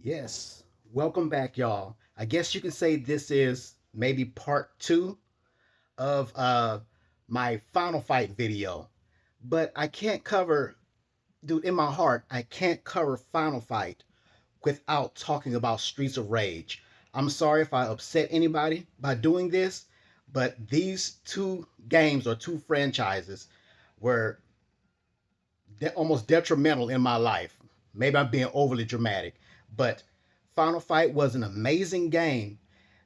Yes, welcome back, y'all. I guess you can say this is maybe part two of my Final Fight video, but I can't cover, dude, in my heart, I can't cover Final Fight without talking about Streets of Rage. I'm sorry if I upset anybody by doing this, but these two games or two franchises were almost detrimental in my life. Maybe I'm being overly dramatic, but Final Fight was an amazing game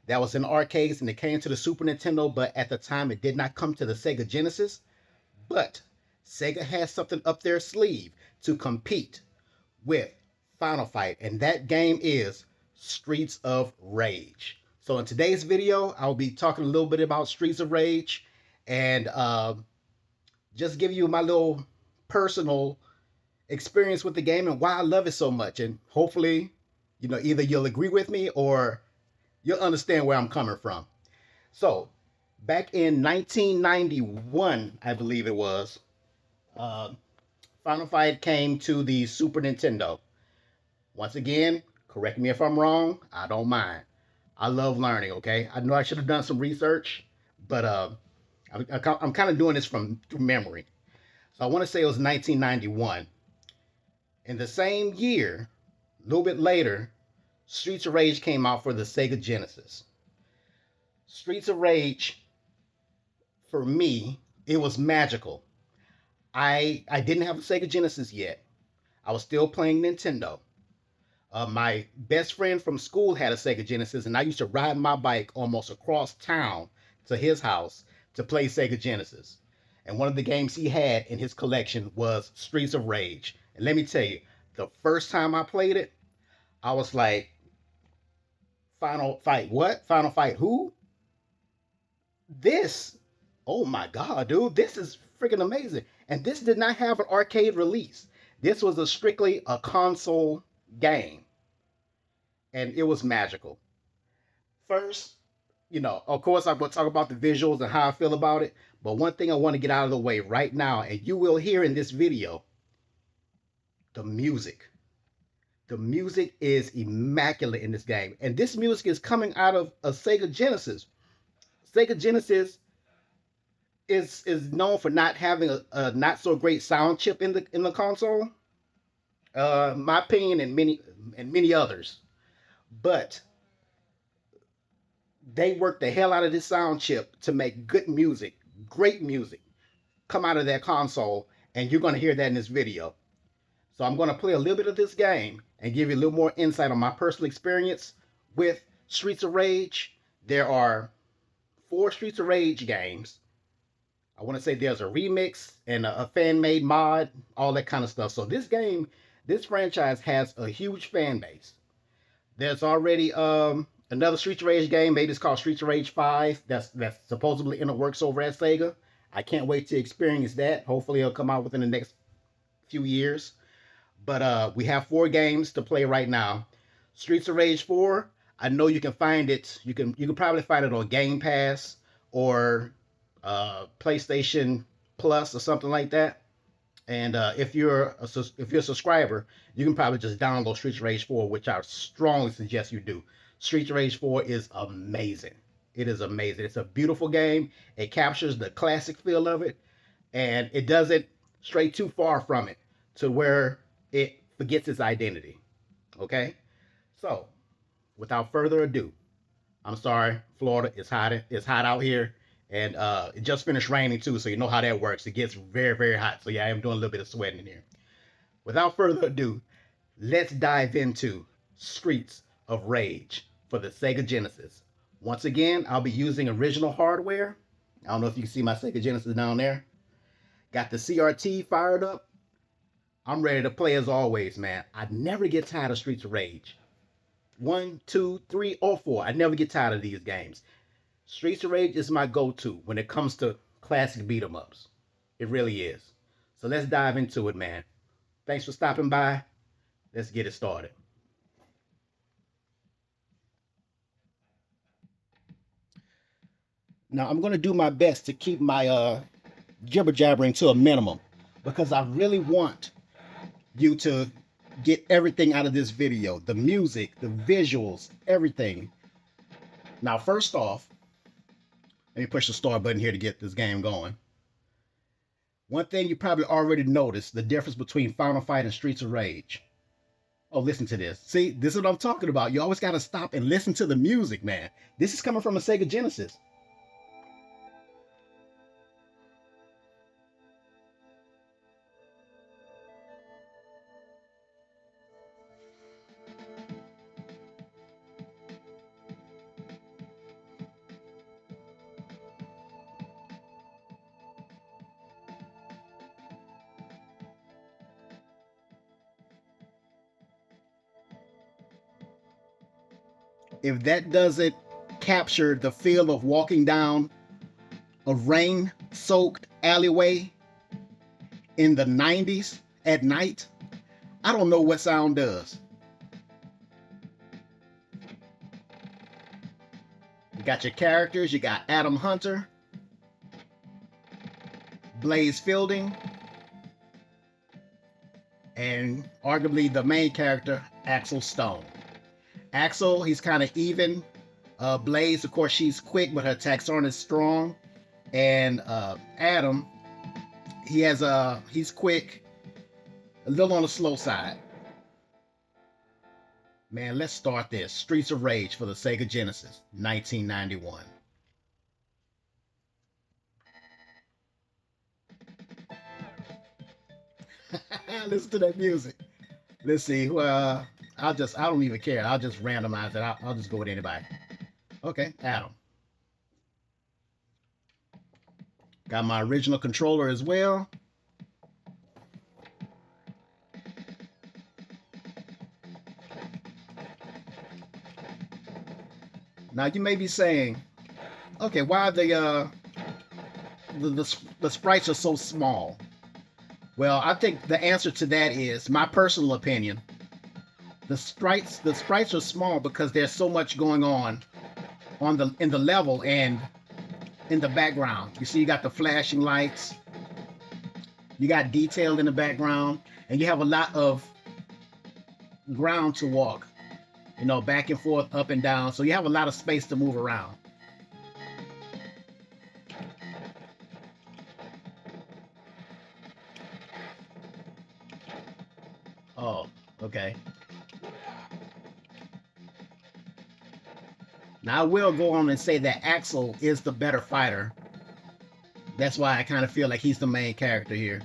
that was in arcades and it came to the Super Nintendo, but at the time it did not come to the Sega Genesis. But Sega has something up their sleeve to compete with Final Fight, and that game is Streets of Rage. So in today's video, I'll be talking a little bit about Streets of Rage and just give you my little personal experience with the game and why I love it so much. And hopefully, either you'll agree with me or you'll understand where I'm coming from. So, back in 1991, I believe it was, uh, Final Fight came to the Super Nintendo. Once again, correct me if I'm wrong. I don't mind. I love learning, okay? I know I should have done some research, but I'm kind of doing this from through memory. So I want to say it was 1991. In the same year, a little bit later, Streets of Rage came out for the Sega Genesis. Streets of Rage, for me, it was magical. I didn't have a Sega Genesis yet. I was still playing Nintendo. My best friend from school had a Sega Genesis, and I used to ride my bike almost across town to his house to play Sega Genesis. And one of the games he had in his collection was Streets of Rage. And let me tell you, the first time I played it, I was like, Final Fight what? Final Fight who? This, oh my God, dude, this is freaking amazing. And this did not have an arcade release. This was strictly a console game, and it was magical. First, of course, I'm going to talk about the visuals and how I feel about it. But one thing I want to get out of the way right now, and you will hear in this video, the music. The music is immaculate in this game. And this music is coming out of a Sega Genesis. Sega Genesis is known for not having a not so great sound chip in the console. My opinion and many others. But they worked the hell out of this sound chip to make good music, great music, come out of that console, and you're going to hear that in this video. So I'm going to play a little bit of this game and give you a little more insight on my personal experience with Streets of Rage. There are 4 Streets of Rage games. I want to say there's a remix and a fan-made mod, all that kind of stuff. So this franchise has a huge fan base. There's already another Streets of Rage game. Maybe it's called Streets of Rage 5. That's supposedly in the works over at Sega. I can't wait to experience that. Hopefully it'll come out within the next few years. But we have 4 games to play right now. Streets of Rage 4, I know you can find it. You can probably find it on Game Pass or PlayStation Plus or something like that. And if you're a subscriber, you can probably just download Streets of Rage 4, which I strongly suggest you do. Streets of Rage 4 is amazing. It is amazing. It's a beautiful game. It captures the classic feel of it, and it doesn't stray too far from it to where it forgets its identity. Okay? So, without further ado, I'm sorry, Florida, it's hot. It's hot out here. And it just finished raining too, so you know how that works. It gets very, very hot. So yeah, I am doing a little bit of sweating in here. Without further ado, let's dive into Streets of Rage for the Sega Genesis. Once again, I'll be using original hardware. I don't know if you can see my Sega Genesis down there. Got the CRT fired up. I'm ready to play as always, man. I never get tired of Streets of Rage. 1, 2, 3, or 4. I never get tired of these games. Streets of Rage is my go-to when it comes to classic beat 'em ups. It really is. So let's dive into it, man. Thanks for stopping by. Let's get it started. Now I'm gonna do my best to keep my jibber jabbering to a minimum because I really want you to get everything out of this video, the music, the visuals, everything. Now, first off, let me push the start button here to get this game going. One thing you probably already noticed, the difference between Final Fight and Streets of Rage. Oh, listen to this. See, this is what I'm talking about. You always got to stop and listen to the music, man. This is coming from a Sega Genesis. If that doesn't capture the feel of walking down a rain-soaked alleyway in the 90s at night, I don't know what sound does. You got your characters. You got Adam Hunter, Blaze Fielding, and arguably the main character, Axel Stone. Axel, he's kind of even. Blaze, of course, she's quick, but her attacks aren't as strong. And Adam, he's quick, a little on the slow side. Man, let's start this. Streets of Rage for the Sega Genesis, 1991. Listen to that music. Let's see. I don't even care. I'll just randomize it. I'll just go with anybody. Okay, Adam. Got my original controller as well. Now you may be saying, okay, why are the sprites are so small? Well, I think the answer to that is my personal opinion. The sprites are small because there's so much going on in the level and in the background. You see, you got the flashing lights, you got detail in the background, and you have a lot of ground to walk. You know, back and forth, up and down. So you have a lot of space to move around. Oh, okay. Now, I will go on and say that Axel is the better fighter. That's why I kind of feel like he's the main character here.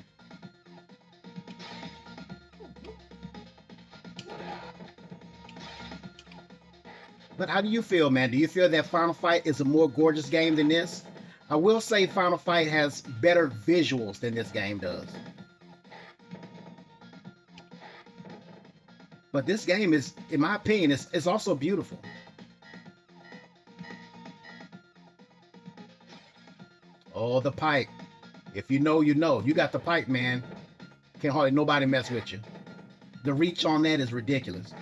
But how do you feel, man? Do you feel that Final Fight is a more gorgeous game than this? I will say Final Fight has better visuals than this game does. But this game is, in my opinion, it's also beautiful. Oh, the pipe. If you know, you know. You got the pipe, man. Can't hardly nobody mess with you. The reach on that is ridiculous.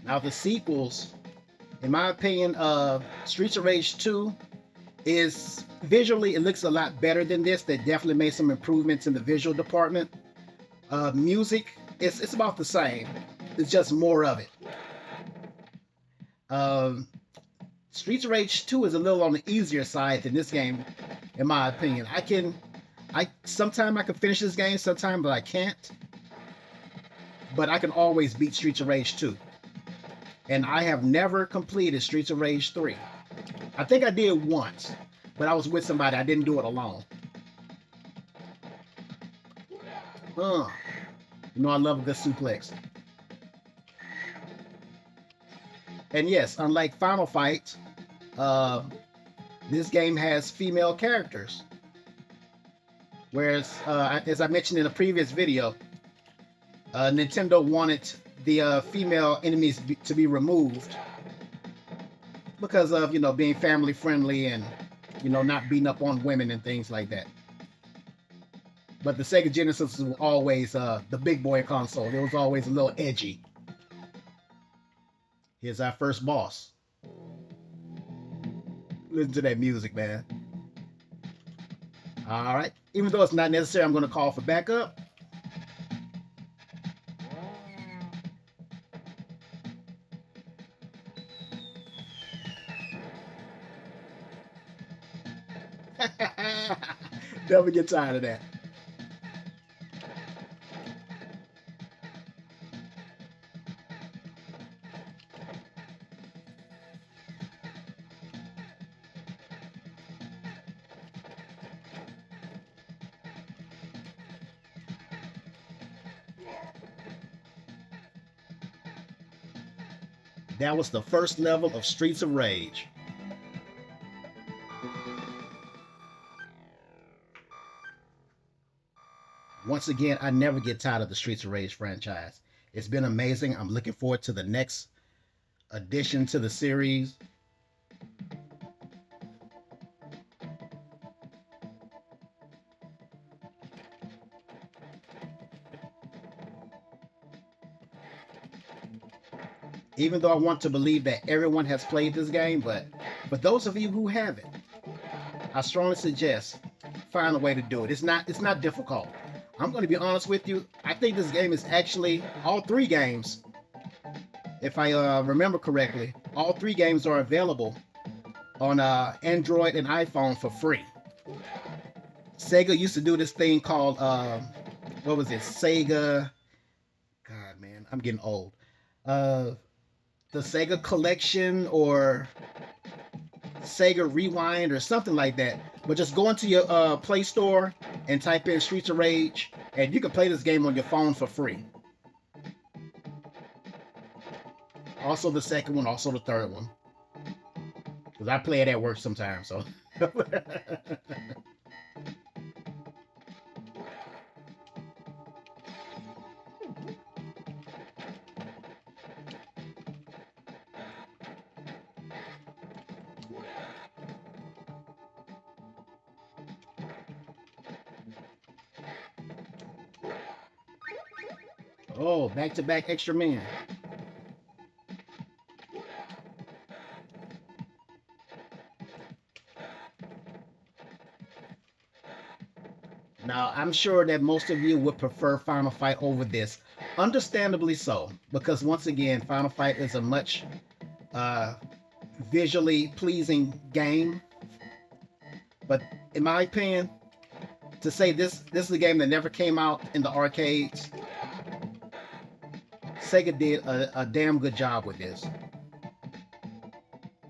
Now the sequels, in my opinion, Streets of Rage 2 is visually, it looks a lot better than this. They definitely made some improvements in the visual department. Music, it's about the same. It's just more of it. Streets of Rage 2 is a little on the easier side than this game, in my opinion. Sometimes I can finish this game, sometimes, but I can't. But I can always beat Streets of Rage 2. And I have never completed Streets of Rage 3. I think I did once, but I was with somebody. I didn't do it alone. You know I love a good suplex. And yes, unlike Final Fight, this game has female characters. Whereas, as I mentioned in a previous video, Nintendo wanted the female enemies to be removed because of, you know, being family friendly and, you know, not beating up on women and things like that. But the Sega Genesis was always the big boy console. It was always a little edgy. Here's our first boss. Listen to that music, man. All right. Even though it's not necessary, I'm going to call for backup. Never get tired of that. That was the first level of Streets of Rage. Once again, I never get tired of the Streets of Rage franchise. It's been amazing. I'm looking forward to the next addition to the series. Even though I want to believe that everyone has played this game, but for those of you who haven't, I strongly suggest find a way to do it. It's not difficult. I'm going to be honest with you. I think this game is actually all three games. If I remember correctly, all three games are available on Android and iPhone for free. Sega used to do this thing called what was it? Sega. God, man, I'm getting old. Uh, the Sega Collection or Sega Rewind or something like that. But just go into your Play Store and type in Streets of Rage, and you can play this game on your phone for free. Also the second one, also the third one. Because I play it at work sometimes, so. Oh, back-to-back extra men. Now, I'm sure that most of you would prefer Final Fight over this. Understandably so, because once again, Final Fight is a much uh, visually pleasing game. But in my opinion, to say this is a game that never came out in the arcades, Sega did a damn good job with this.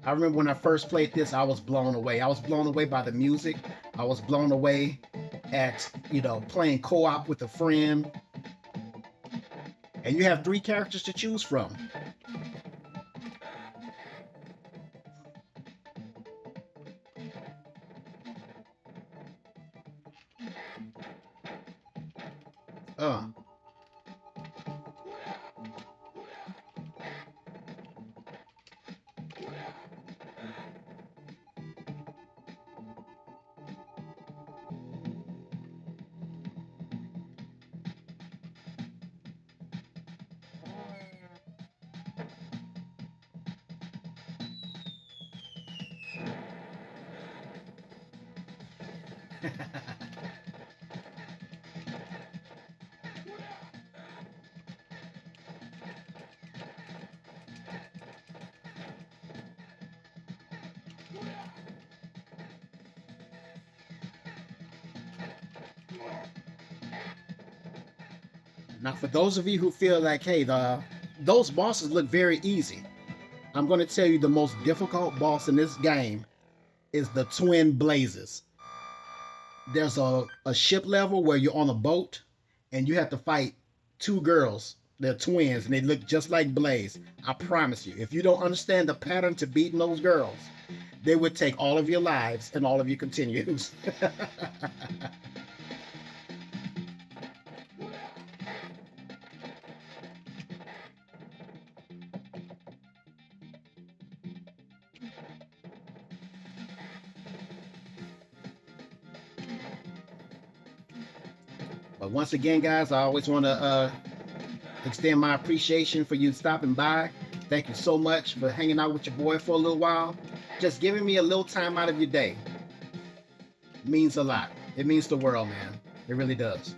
I remember when I first played this, I was blown away. I was blown away by the music. I was blown away at, you know, playing co-op with a friend. And you have three characters to choose from. Uh. Now, for those of you who feel like, hey, those bosses look very easy, I'm going to tell you the most difficult boss in this game is the Twin Blazes. There's a ship level where you're on a boat and you have to fight two girls. They're twins and they look just like Blaze. I promise you, if you don't understand the pattern to beating those girls, they would take all of your lives and all of your continues. But once again, guys, I always want to extend my appreciation for you stopping by. Thank you so much for hanging out with your boy for a little while. Just giving me a little time out of your day means a lot. It means the world, man. It really does.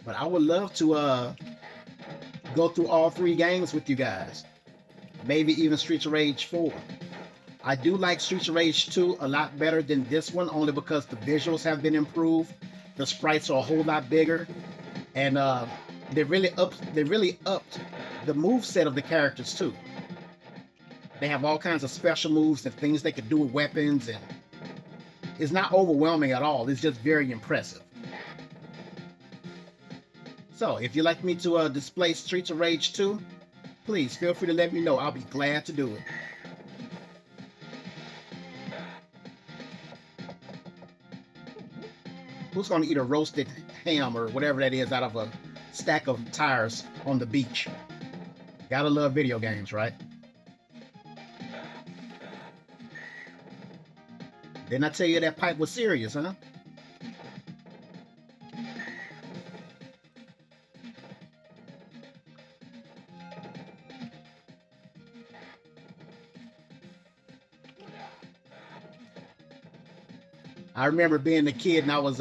But I would love to go through all three games with you guys. Maybe even Streets of Rage 4. I do like Streets of Rage 2 a lot better than this one, only because the visuals have been improved. The sprites are a whole lot bigger, and they really upped the move set of the characters too. They have all kinds of special moves and things they could do with weapons, and it's not overwhelming at all. It's just very impressive. So, if you'd like me to display Streets of Rage 2, please feel free to let me know. I'll be glad to do it. Who's going to eat a roasted ham or whatever that is out of a stack of tires on the beach? Gotta love video games, right? Didn't I tell you that pipe was serious, huh? I remember being a kid and I was,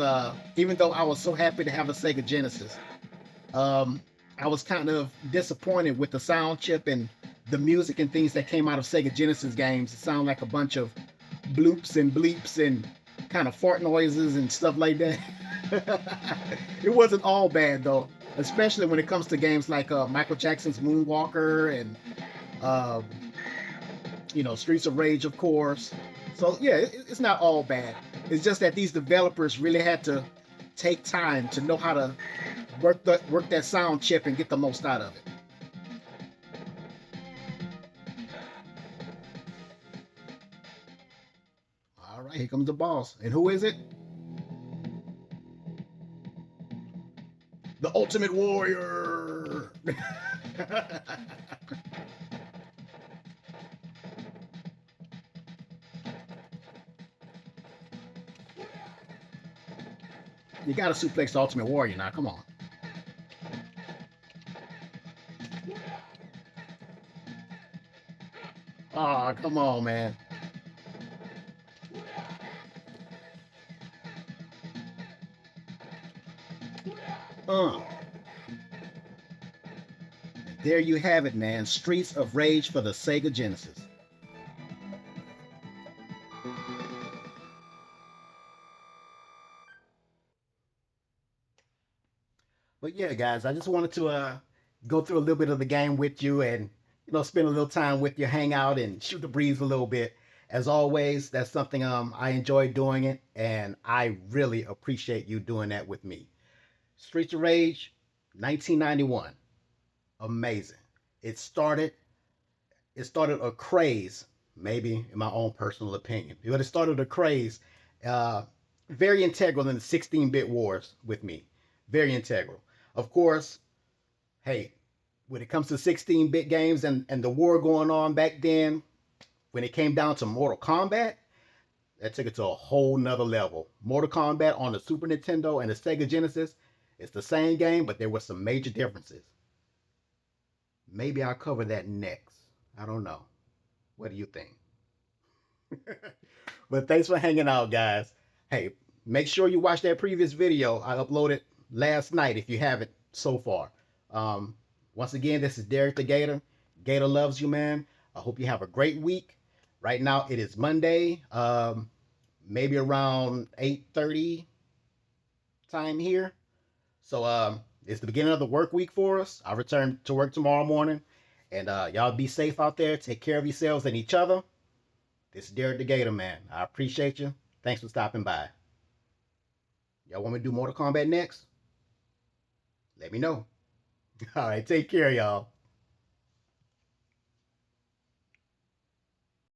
even though I was so happy to have a Sega Genesis, um, I was kind of disappointed with the sound chip and the music and things that came out of Sega Genesis games. It sounded like a bunch of bloops and bleeps and kind of fart noises and stuff like that. It wasn't all bad though, especially when it comes to games like Michael Jackson's Moonwalker and uh, Streets of Rage, of course. So yeah, it's not all bad. It's just that these developers really had to take time to know how to work that sound chip and get the most out of it. All right, here comes the boss. And who is it? The Ultimate Warrior. You gotta suplex the Ultimate Warrior now. Come on. Oh, come on, man. Uh. There you have it, man. Streets of Rage for the Sega Genesis. But yeah, guys, I just wanted to go through a little bit of the game with you and spend a little time with you, hang out and shoot the breeze a little bit. As always, that's something I enjoy doing it, and I really appreciate you doing that with me. Streets of Rage, 1991, amazing. It started it started a craze, maybe in my own personal opinion, but it started a craze, uh, very integral in the 16-bit wars with me, very integral. Of course, hey, when it comes to 16-bit games and the war going on back then, when it came down to Mortal Kombat, that took it to a whole nother level. Mortal Kombat on the Super Nintendo and the Sega Genesis, it's the same game, but there were some major differences. Maybe I'll cover that next. I don't know. What do you think? But thanks for hanging out, guys. Hey, make sure you watch that previous video I uploaded last night if you haven't so far. Um, Once again, this is Derek the Gator. Gator loves you, man. I hope you have a great week. Right now, it is Monday, maybe around 8:30 time here. So it's the beginning of the work week for us. I return to work tomorrow morning. And y'all be safe out there. Take care of yourselves and each other. This is Derek the Gator, man. I appreciate you. Thanks for stopping by. Y'all want me to do Mortal Kombat next? Let me know. All right, take care, y'all.